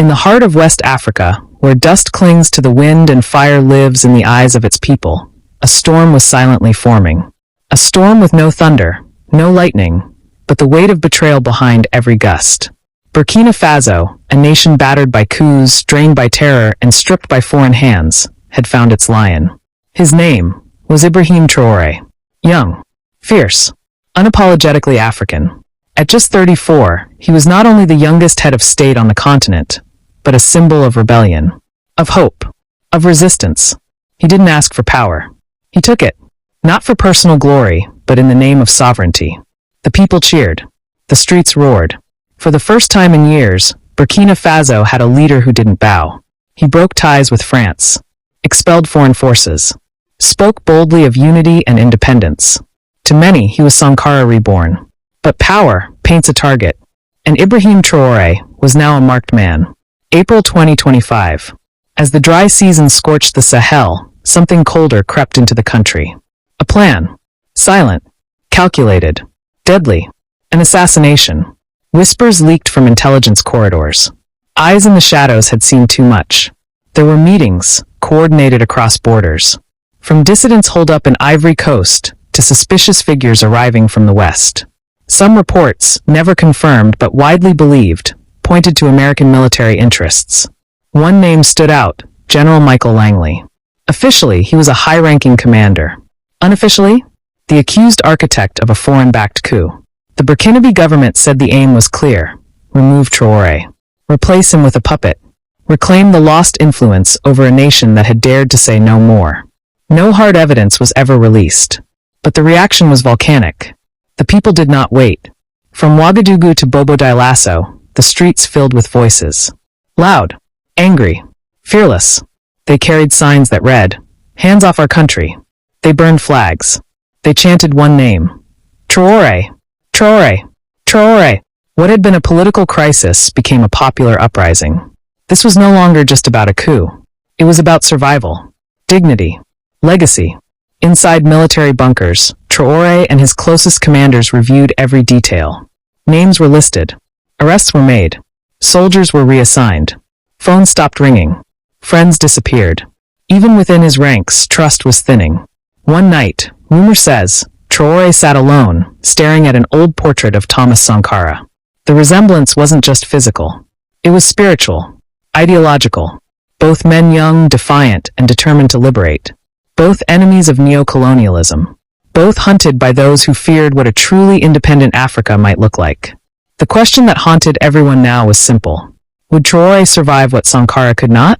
In the heart of West Africa, where dust clings to the wind and fire lives in the eyes of its people, a storm was silently forming. A storm with no thunder, no lightning, but the weight of betrayal behind every gust. Burkina Faso, a nation battered by coups, drained by terror, and stripped by foreign hands, had found its lion. His name was Ibrahim Traoré. Young, fierce, unapologetically African. At just 34, he was not only the youngest head of state on the continent, but a symbol of rebellion, of hope, of resistance. He didn't ask for power. He took it, not for personal glory, but in the name of sovereignty. The people cheered. The streets roared. For the first time in years, Burkina Faso had a leader who didn't bow. He broke ties with France, expelled foreign forces, spoke boldly of unity and independence. To many, he was Sankara reborn. But power paints a target, and Ibrahim Traoré was now a marked man. April 2025. As the dry season scorched the Sahel, something colder crept into the country. A plan. Silent. Calculated. Deadly. An assassination. Whispers leaked from intelligence corridors. Eyes in the shadows had seen too much. There were meetings, coordinated across borders. From dissidents holed up in Ivory Coast to suspicious figures arriving from the West. Some reports, never confirmed but widely believed, pointed to American military interests. One name stood out, General Michael Langley. Officially, he was a high-ranking commander. Unofficially, the accused architect of a foreign-backed coup. The Burkinabe government said the aim was clear: remove Traoré, replace him with a puppet, reclaim the lost influence over a nation that had dared to say no more. No hard evidence was ever released. But the reaction was volcanic. The people did not wait. From Ouagadougou to Bobo-Dioulasso, the streets filled with voices. Loud, angry, fearless. They carried signs that read, "Hands off our country." They burned flags. They chanted one name. Traoré, Traoré, Traoré. What had been a political crisis became a popular uprising. This was no longer just about a coup. It was about survival, dignity, legacy. Inside military bunkers, Traoré and his closest commanders reviewed every detail. Names were listed. Arrests were made. Soldiers were reassigned. Phones stopped ringing. Friends disappeared. Even within his ranks, trust was thinning. One night, rumor says, Traoré sat alone, staring at an old portrait of Thomas Sankara. The resemblance wasn't just physical. It was spiritual, ideological. Both men young, defiant, and determined to liberate. Both enemies of neocolonialism. Both hunted by those who feared what a truly independent Africa might look like. The question that haunted everyone now was simple. Would Traoré survive what Sankara could not?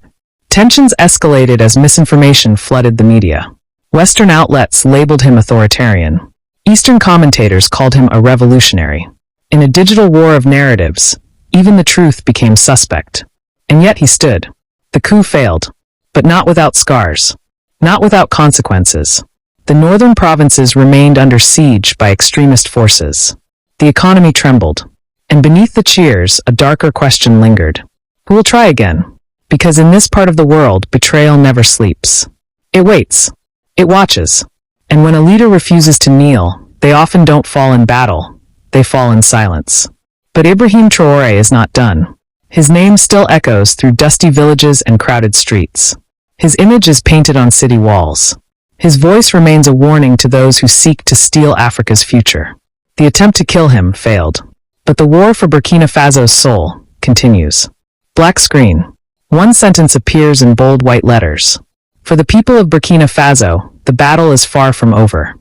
Tensions escalated as misinformation flooded the media. Western outlets labeled him authoritarian. Eastern commentators called him a revolutionary. In a digital war of narratives, even the truth became suspect. And yet he stood. The coup failed. But not without scars. Not without consequences. The northern provinces remained under siege by extremist forces. The economy trembled. And beneath the cheers, a darker question lingered. Who will try again? Because in this part of the world, betrayal never sleeps. It waits. It watches. And when a leader refuses to kneel, they often don't fall in battle. They fall in silence. But Ibrahim Traoré is not done. His name still echoes through dusty villages and crowded streets. His image is painted on city walls. His voice remains a warning to those who seek to steal Africa's future. The attempt to kill him failed. But the war for Burkina Faso's soul continues. Black screen. One sentence appears in bold white letters. For the people of Burkina Faso, the battle is far from over.